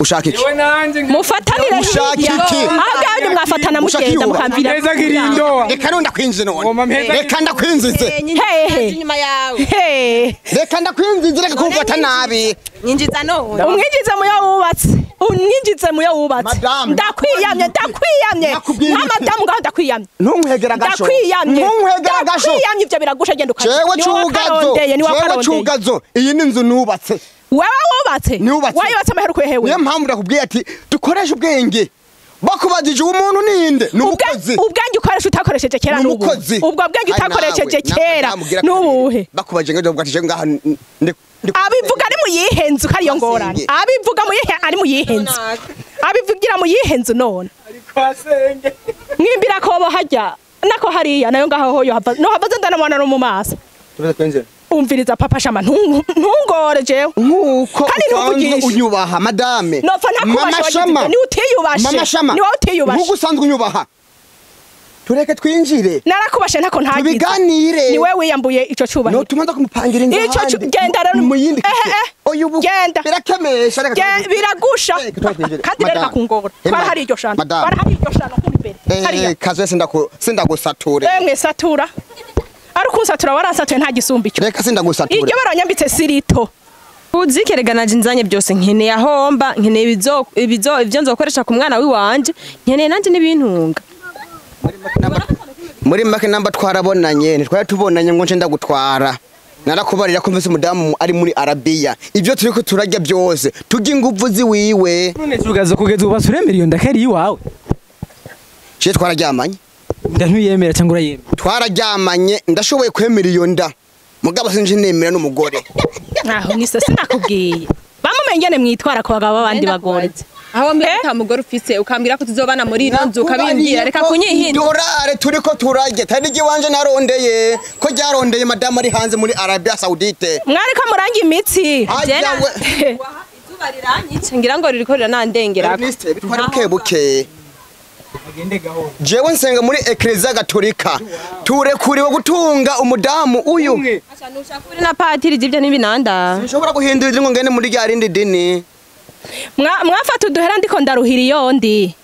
ushaka iki mufatanire ushaka iki ahagaye mwafatana mugenda mukamvira reka nunda kwinjira none reka ndakwinjize inyuma yawe reka ndakwinjize reka kumfata nabi nyinjiza none umwinjize muyo wubatse umwinjize muyo wubatse ndakwiyamye madamu ngaho ndakwiyamye ntunkwegera gasho ndakwiyamye ibyo biragusha genda Jewe Cugazo iyi ni inzu nubatse wewe wubatse wayubatse amaheruko hewe niyo mpamvu ndakubwiye ati dukoreshe ubwenge bakubajije umuntu ninde nubukozi ubwenge ukoresha utakoresheje kera n'ubu ubwo bwenge utakoresheje kera n'ubuhe bakubajije ngo bwatije ngaha abivuga ari muyihenzu kariyo ngorane abivuga ari muyihenzu abivugira muyihenzu none mwimbira kobo hajya nako hariya nayo ngaho hoyo hava no hava ndana mwana no mu maso umviriza papa shama ntungore jewe nkuko unyubaha madame nopfa ntakubasha ni utiyubashe ni wowe utiyubashe nkuko usanzwe unyubaha tureke twinjire narakubashe ntako ntagize tubiganire ni wewe wiyambuye ico cubahiro no tumanza kumupangira inzu ico genda rero muyindi genda birakemesha biragusha kandi rero bakungora twara hari iryo shano kuri imbere kazo sindagusature emwe satura arukunsatura waransatuye nta gisumba icyo reka sindagusature iryo baranyambitse sirito uzikereganaje nzanye byose nkeneye ahomba nkeneye ibyo nzokoresha ku mwana wiwanje nkeneye nanje n'ibintunga muri make namba twarabonanye ntitwari tubonanye ngo nje ndagutwara narakubarira ko mvise umudamu ari muri Arabiya ibyo turiko turajya byose tujye inguvu ziwiwe none Cugazo kugeza ubu basuremera iyo ndakari iwawe je twararyamanye ntuyemera cyangwa urayemera twararyamanye ndashoboye kwemera iyo nda mugabo sinje nemera n'umugore aho nise sinakubwiye bamumengene mwitwara ko bagabo abandi bagore aho mbere mugore ufise ukambira ko tuzobana muri ino nzu kabimbira reka kunyihinda dorare turiko turajye tari giwanje narondeye ko ryarondeye madame ari hanze muri Arabia Saudite mwari ko muranga imitsi izuba riranyice ngira ngo ririko riranandengera bitwara buke jewe nsenga muri Eklezia Gatolika turekuriwe gutunga umudamu uyu asanusha kuri na patiri divyo nibinanda sinshobora guhindura ngo ngene muri rya rindi dini mwafata uduhera ndiko ndaruhira yondi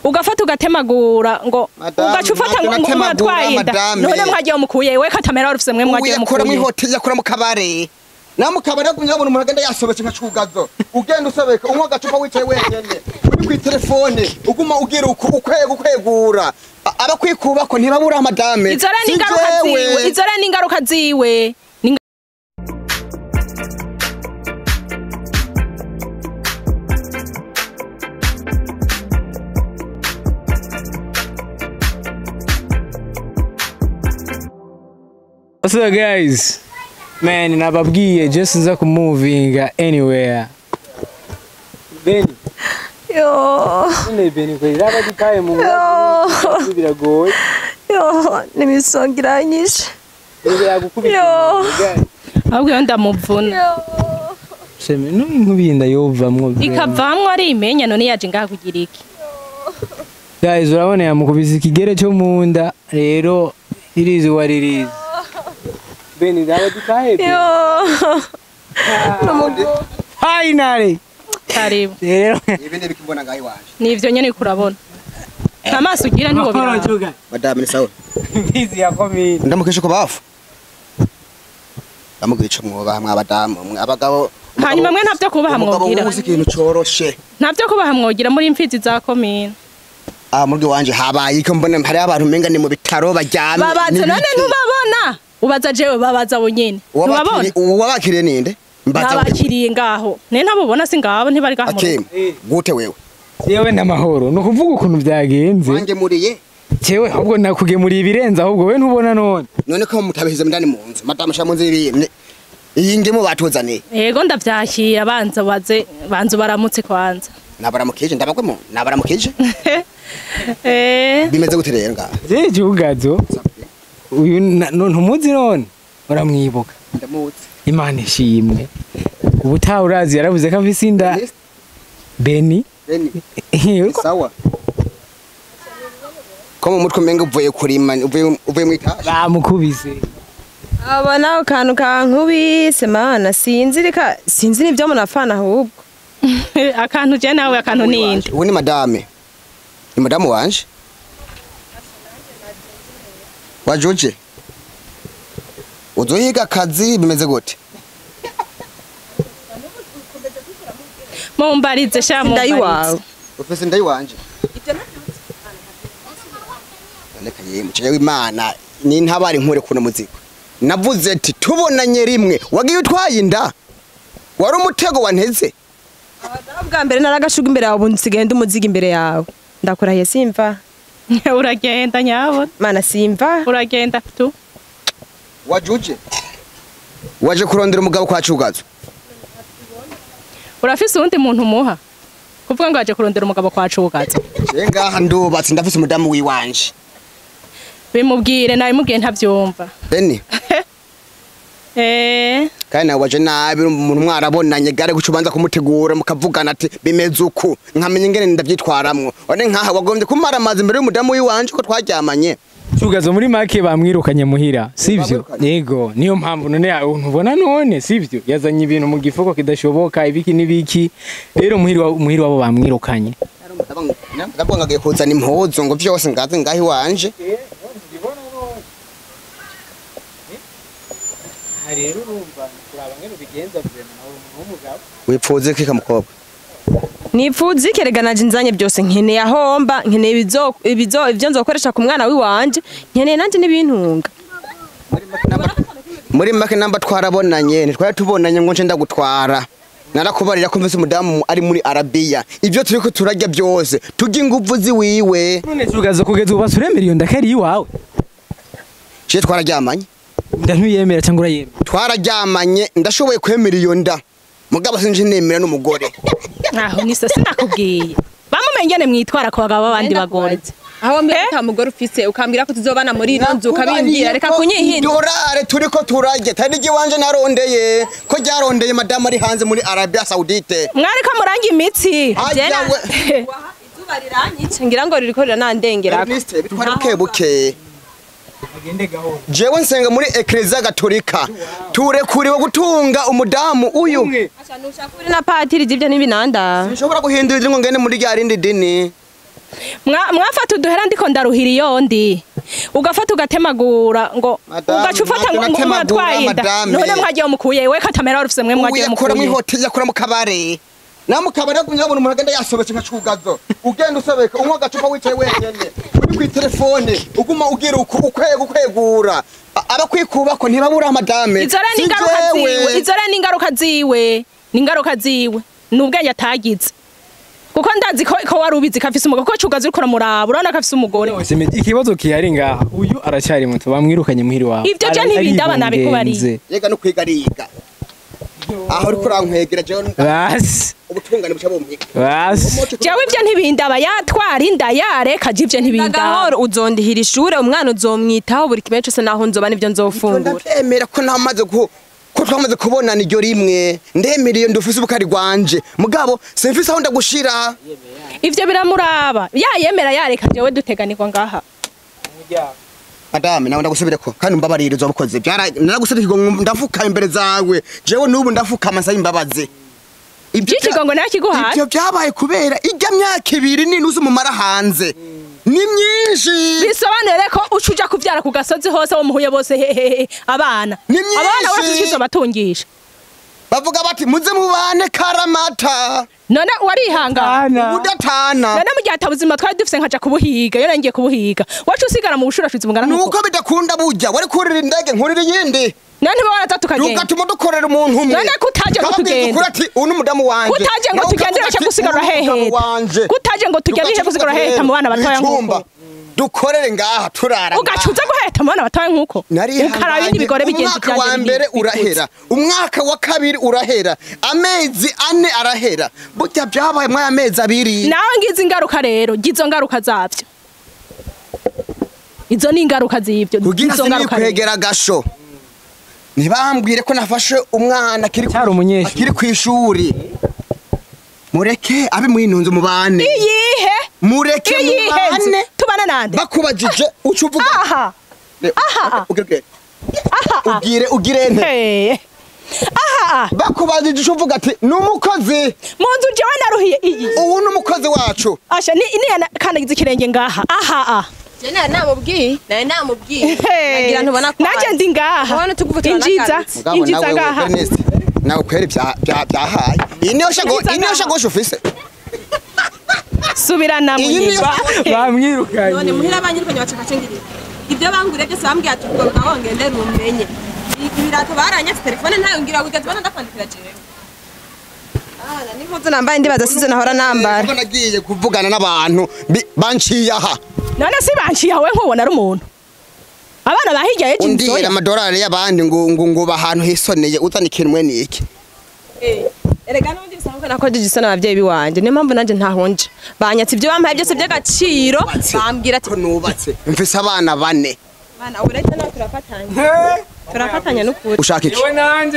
ugafata ugatemagura ngo ugaca ufata ngo mwatwayinda none mwagiye mukuye we Atamena warufise mwe mwagiye mukuye muri hotel yakora mu kabare namukabare kunyabona umuntu agenda yasobetse nka Cugazo ugenda usobeka umwe gacupa wicaye wenyene uri ku telefone uguma ugira ukwegura abakwikuba ko ntibabura madame izora n'ingaruka ziwe What's up guys? Man, nababwiye just nza kumovinga anywhere. Beni. Yo. None Beni ko iraba dikaye mu ngabo biragoye. Yo, nimisongiranyije. Beni yagukubita. Yo. ahubwo ndamuvuna. Sheme no inkubinda yovamwo. Ikavamwo ari imenya none yaje ngaha kugira iki? Guys, urabona yamukubise ikigere cyo munda rero irizi waririzi. Beni dawe dikaye. Yo. Finally. Karibu. Rero ibindi bikibona ngayi waje. Nivyo nyene kurabona. Amaso ugira ntiwo bira. Madame ni sawa. Bizi yakomeye. Ndamukeshe ko bafu. Ndamugirica mwoba mwabadamu abagabo. Hanyuma mwe ntavyo kubaha mwogira. Uzi ikintu coroshe. Ntavyo kubaha mwogira muri imfizi za komine. Muri wanje habaye iko mbona hari abantu menga ni mu bitaro baryamye. Babaze none ntubabona. Ubaza jewe babaza bonyene. Ntubabona. Uwabakiriye ninde? Nabakiriye ngaho. Ne ntabubona singabo ntibari gaho. Gute wewe? Yewe namahoro no kuvuga ukuntu byagenze. Wange muriye? Cewe ahubwo nakugemuriye ibirenza ahubwo we ntubona none. None ko mutabiheze ndani mu nzu. Madame sha munzi ibiyimye. Iyi ngemo batuzaniye. Yego ndavyakira banza baramutse kwanza. Nabaramukije ndabagwe mu. Nabaramukije? Bimeze gute rero ngaha? Je Cugazo. Uyu ntumuzi none. Uramwibuka. Ndamuzi. Imana ishimwe. Ubutaha urazi yaravuze ko afise inda. Beni. Sawa. Ko mu mutwe menga uvuye kurima uvuye mu itaje. Bamukubise. Abana kantu kankubise mana sinzi nivyo munafana ahubwo. akantu je nawe akantu ninde ubu ni madame ni madamu wanje wajuje uzohiga akazi bimeze gute mumbarize sha ndayi mumbarize wawe ufise ndayi wanje reka muceye w'Imana ni ntabari nkure kuno muziko navuze ati tubonanye rimwe wagiye utwaye inda wari umutego wanteze bwa mbere naragashuga imbere yawe bunsigaye ndumuziga imbere yawe ndakurahiye simva uragenda nyabo mana simva uragenda tu wajuje waje kurondera umugabo kwa Cugazo urafise uwundi muntu muha kuvuga ngo aje kurondera umugabo kwa Cugazo ngaha ndubatse ndafise umudamu wiwanje bimubwire nawe mubwiye ntavyumva beni kandi nawe waje nabi umuntu mwarabonanye gare gucubanza kumutegura mukavugana ati bimeze uku nkamenya ingene ndavyitwaramwo one nkaha wagombye kumara amazi imbere y'umudamu wiwanje ko twaryamanye Cugazo muri make bamwirukanye muhira sivyo yego niyo mpamvu none ntubona none sivyo yazanye ibintu mu gifuko kidashoboka ibiki nibiki rero muhira wabo bamwirukanye ndabonga gaye kuzana impuzu ngo vyose ngaze ngahi wanje rero urumva kuraba ngene bigenza vyema nawe umugabo wipfuze kika mukobwa nipfuze ikereganaje inzanye byose nkeneye ahomba nkeneye ibyo nzokoresha ku mwana wiwanje nkeneye nanje n'ibintunga muri make namba twarabonanye ntitwari tubonanye ngo nce ndagutwara narakubarira ko mvise umudamu ari muri Arabiya ivyo turiko turarya byose tujya inguvu ziwiwe none Cugazo kugeza ubu basuremera iyo ndakari iwawe je twararyamanye ntuyemera cyangwa urayemera twararyamanye ndashoboye kwemera iyo nda mugabo sinje nemera n'umugore aho nise sinakubwiye bamumengene mwitwara ko bagabo abandi bagore aho mbere nta mugore ufise ukambira ko tuzobana muri ino nzu ukabimbwira reka kunyihinda dorare turiko turarye tari igiwanje narondeye ko ryarondeye madame ari hanze muri Arabia Saudite mwari ko muranga imitsi izuba riranyice ngira ngo ririko riranandengera bitwara buke jewe nsenga muri Eklezia Gatolika turekuriwe gutunga umudamu uyu nushakuri na patiri ivyo n'ibinanda sinshobora guhindura ngo ngene muri rya rindi dini mwafata uduhera ndiko ndaruhira iyondi ugafata ugatemagura ngo ugaca ufata ngo Atware Inda none mwagiye mukuye we Atamena warufise mwe mwagiye mukuye mu hoteli yakora mu kabare namukabare kunyabona umuntu agenda yasobetse nka Cugazo ugenda usabeka unywa gacupa wicaye wenyene uri ku telefone uguma ugira ukwegura abakwikuba ko ntibabura madame izora n'ingaruka ziwe n'ubwenge atagize kuko ndazi ko warubizi kafise umugabo ko Cugazo uriko ramuraba urabona kafise umugore ikibazo kihari ngaha uyu aracyari muto bamwirukanye muhiri wawe ivyo je ntibindaba nabikubariye yega no kwigariga aho uriko rankwegera je basi ubutungane buca bompiga basi jewe ivyo ntibindaba Yatware Inda yareka je ivyo ntibindaba gahoro uzondihira ishure umwana uzomwitaho buri kimwe cyose naho nzoba nivyo nzofungura ndemera ko namaze ko twamaze kubonana iryo rimwe ndemeriye ndufise ubukari gwanje mugabo simfise aho ndagushira ivyo biramuraba yayemera yareka jewe duteganirwa ngaha madame nawe ndagusubireko kandi umbabarire uzobukoze naragusubiriko ndafuka imbere zawe jewe nubu ndafukama nsaba imbabazi ikigongo nakiguhaye ivyo byabaye kubera ijya myaka 2 n'inusu mumara hanze ni myinshi bisobanure ko ucuja kuvyara ku gasozi hose wo muhuye bose abana bafite batungisha bavuga bati muze mubane karamata none warihangana udatana none mu gihe atabuzima twari dufise nkaja kubuhiga yo ngiye kubuhiga wacu usigara mu bushurashuzi mungana nuko bidakunda burya wari kurira indege nkurira yindi none niba waratatu kagenda tugatuma dukorera umuntu umwe none kutaje ngo tugende kurati uno mudamu wanje kutaje ngo tugende cyo gusigara hehe kutaje ngo tugende cyo gusigara hehe mu bana batoya nkuko dukorere ngaha turara ugacuza guheta mu bana batoya nkuko ukaraye n'ibigore bigenzi cyane umwaka wa mbere urahera umwaka wa kabiri urahera amezi 4 arahera burya byabaye mu amezi 2 nawe ngize ingaruka rero gizo ngaruka zavyo izo ni ingaruka z'ivyo izo ngaruka kwegera gasho ntibambwire ko nafashe umwana kiri kwishuri mureke abe mwintunze mubane iyihe mureke mubane tubana nande bakubajije ucuvuga aha ugire ugire nte aha bakubajije ico uvuga ati numukozi Munzu jewe naruhiye iyi ubu numukozi wacu asha ni kandagiza ikirenge ngaha aha Jena namubwiye nagira ntubona ko naje ndi ngaha ubona tuguvutura injiza ngaha nawe kweri byahaye iniyo shagosho ufise subirana munyirwa bamwirukanye none muhira abanyirukanye bacakacengirira ibyo banguriye byose bambwiye ati ubwo naho ngende rumenye ibirato baranyatse telefone ntayo ngira kugeza bana ndakwandikira jewe n'impuzu nambaye ndibaza size nahora nambara ubwo nagiye kuvugana n'abantu banciye aha none si banciye aho nkubona ari umuntu abana bahirya yeje undihera amadolari y'abandi ngo bahantu hisoneye uzanikinwe niki erega n'undi bisanzwe nakojeje isana abavyeyi biwanje niyo mpamvu nanje ntahonje banyatse ibyo bampaye byose by'agaciro bambwira ati ko nubatse mfise abana bane bana ubu rero nawe turafatanya n'ukuri ushaka iki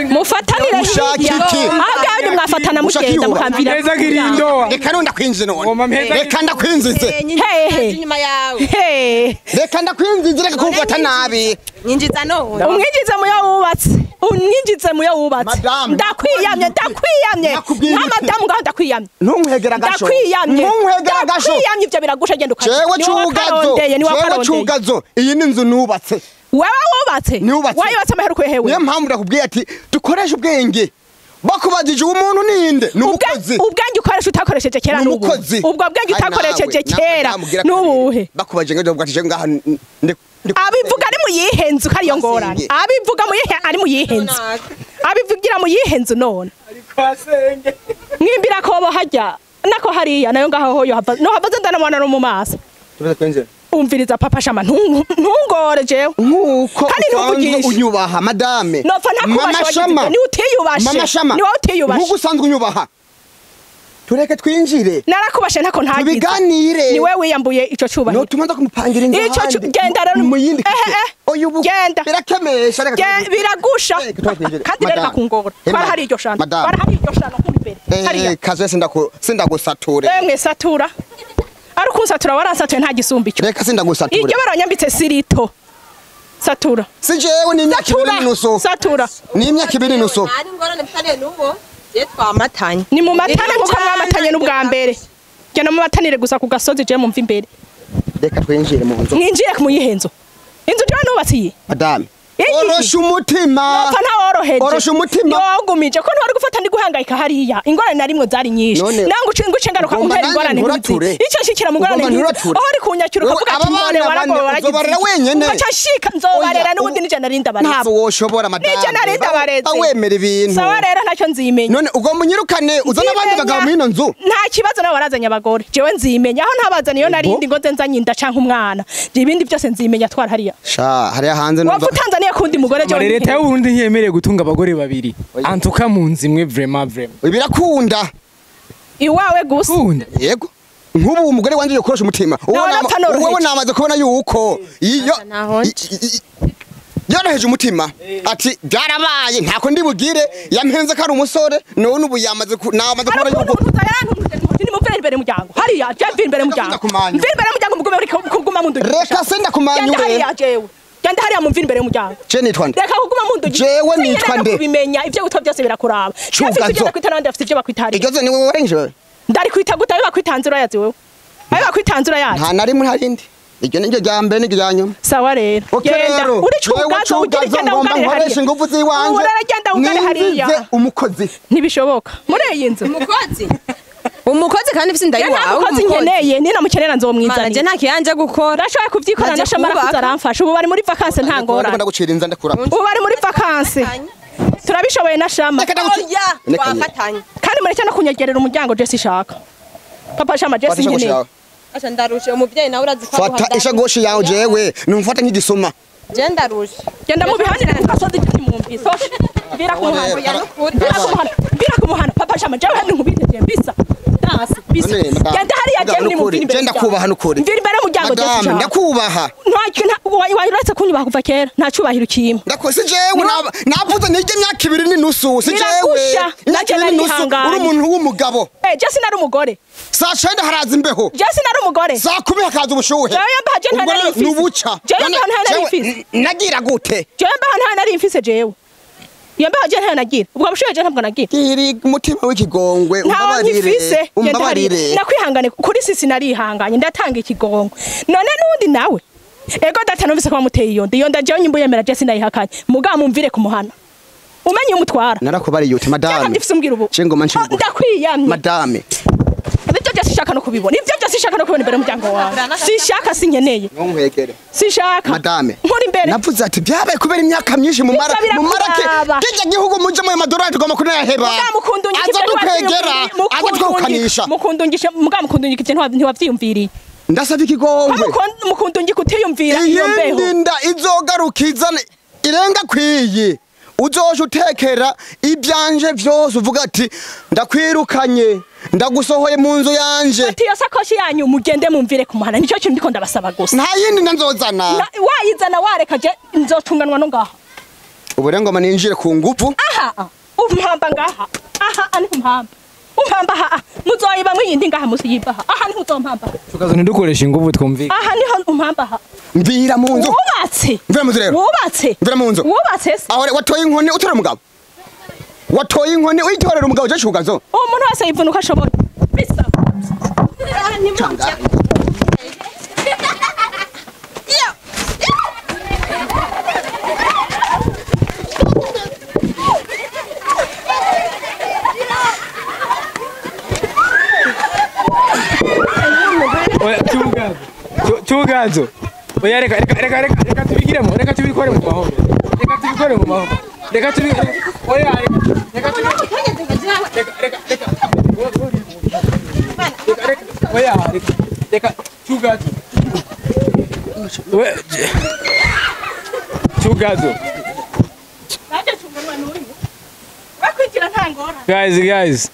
mufatanire ushaka iki ahagaye mwafatana mugenda mukamvira neza girindoa reka ndakwinjize none reka ndakwinjize hehe inyuma yawe reka ndakwinjize reka kumfata nabi nyinjiza none umwinjize muyo wubatse umwinjize muyo wubatse ndakwiyamye nta madamu ngaho ndakwiyamye ntunkwegera gasho ndakwiyamye ibyo biragusha genda jewe Cugazo iyi ni inzu nubatse wewe wubatse wayubatse amaheruko hewe niyo mpamvu ndakubwiye ati dukoreshe ubwenge bakubajije umuntu ninde n'umukozi ubwenge ukoresha utakoresheje kera n'ubu ubwo bwenge utakoresheje kera n'ubuhe bakubajije ngo bwatije ngaha abivuga ari muyihenzu kariyo ngorane abivuga ari muyihenzu abivugira muyihenzu none mwimbira ko bo hajya nako hariya nayo ngaho hoyo hava no hava ndanamwana no mu maso umviriza papa shama ntungore jewe nkuko unyubaha madame nopfa ntakubasha ni utiyubashe ni wowe utiyubashe nkuko usanzwe unyubaha tureke twinjire narakubashe ntako ntagize tubiganire ni wewe wiyambuye ico cubahiro no tumanza kumupangira inzu ico genda rero mu yindi genda birakemesha biragusha kandi rero bakungora twara hari iryo shano kuri imbere kaze sindagusature mwe satura ari kunsatura waransatuye nta gisumba icyo reka sindagusatura iryo baranyambitse sirito satura si jewe ni imyaka 2 nuso satura ni imyaka 2 nuso ari ngorane mfane nubo je twamatanye ni mu matane nkuko mwamatanye n'ubwa mbere genda mu matanire gusa ku gasozi je mumva imbere reka twinjire mu nzu mwinjire ku muyihenzo inzu je nubatsiye madame orosha umutima nopfa ntaworoheje orosha umutima yogumije ko ntwari gufata ndi guhangayika hariya ingorane narimwe zari nyinshi nangu nguce ngaruka kuntera ingorane nk'uti icyo shikira mu ngorane nk'uti aho ari kunyakira ukavuga ati ngone waragize wenyene bacashika nzobarera n'ubundi nije narinda bareza ntabo woshobora madame nije narinda bareza awemera ibintu sawa rero ntacyo nzimenya none ubwo munyirukane uzana abandi bagabo mwino nzu nta kibazo nawe warazanye abagore jewe nzimenya aho ntabazana iyo narindi ngo nzanye inda canke umwana ibindi byose nzimenya twara hariya sha hariya hanze numva Tanzania kundi mugore je leta y'u Burundi ntiyemereye gutunga abagore babiri antuka mu nzi imwe vraiment birakunda iwawe gusa yego nk'ubu umugore wanje yokorosha umutima wowe namaze kubona yuko iyo yoroheje umutima ati byarabaye ntako ndi bugire yampenze ko ari umusore none ubu yamaze kubona yuko mvira imbere muryango hariya je imbere muryango mugume uri kuguma mu ndugi reka senda kumanyure Genda hariya mumvira imbere y'umuryango. Je nitwa nde? Reka kuguma mu ndugi. Jewe nitwa nde? Kubimenya ivyo gutwa byose birakuraba. Cugazo. Kwita nande afite ivyo bakwitari. Igoze ni wowe warenje. Ndari kwita guta biba kwitanzura yazi wewe. Ayo bakwitanzura yazi. Nta nari muri harindi. Iryo ni ryo ryambere ni ryanyuma. Sawa rero. Genda. Uri Cugazo ugira genda ugare hariya. Ingufu ziwanje. Uragenda ugare hariya. Umukozi. Ntibishoboka. Muri iyi nzu. Umukozi kandi bisi ndayiwawe umukozi nkeneye ni namukenera nzomwizana je nta kiyanje gukora ndashoboye kuvyikora ndashamara kuzaramfasha ubu bari muri vacances nta ngora ndagucira inza ndakura ubu bari muri vacances turabishoboye na shama twafatanye kandi muri cyane kunyegerera umuryango je sishaka papa shama je sinkeneye acha ndarushe umuvyeyi nawe urazi ko fata ishagoshi yawe jewe numfata nk'igisuma je ndarushe genda mu bihanire ku gasozi cy'imumvise bira ku muhanda papa shama je handi nkubite mbisa genda hariya je muri muviri imbere genda kubaha nukuri mviri imbere y'umuryango je sishaka ndakubaha wayuretse kunyubaha kuva kera nta cubahiro kimwe ndakose jewe navuze nige myaka 2 n'inusu si jewe nake nari hangana uri umuntu w'umugabo je sinari umugore saa 9 haraza imbeho je sinari umugore saa 10 hakaza ubushuhe je yambaha je nta nari nubuca je yambaha nta nari mfise nagira gute je yambaha nta nari mfise jewe iyo mbeho je ntayo nagira ubwo bushuye je ntabwo nagira iri umutima w'ikigongwe umbabarire nakwihangane kuri sisi narihanganye ndatanga ikigongwe none nundi nawe ego data numvise ko bamuteye iyo nda jewe nyimbo yemera je sinayihakanye muga mumvire kumuhana umenye umutwara narakubariye uti madame cengoma ncungu ndakwiyamye madame ibyo byose shaka no kubibona ibyo byose shaka no kubibona imbere y'umuryango wawe sishaka sinkeneye nkwegere sishaka madame nkuri imbere navuze ati byabaye kubera imyaka myinshi mu marake kijya gihugu muje mu madorari tugomba kunaheba azatwukanisha mukundungikije ntiwavyiyumviriye ndasaba ikigongwe mukundungika utiyumvira iyo mbeho Inda izogarukiza irenga kwiyi uzoje utekera ibyanje byose uvuga ati ndakwirukanye ndagusohoye mu nzu yanje ati yo sakoshi yanyu mugende mumvire kumuhana nicyo kintu ndiko ndabasaba gusa nta yindi ndanzozana wayizana wareka je nzotunganwa no ngaha uburengoma ninjire ku nguvu aha umpamba ngaha aha ani umpamba aha muzoyiba mwiyindi ngaha musi yibaha aha ni uzompamba Cugazo ntidukoresha inguvu twumvika aha niho umpamba aha mvira mu nzu wubatse mvira mu nzu rero wubatse mvira mu nzu wubatse se aho watoye inkoni utora umugabo watoye inkoni uyitorera umugabo je Cugazo umuntu wese yivunuka ashoboye bisa Cugazo oya reka tubigiremo reka tubikore mu mahoro reka oya reka Cugazo guys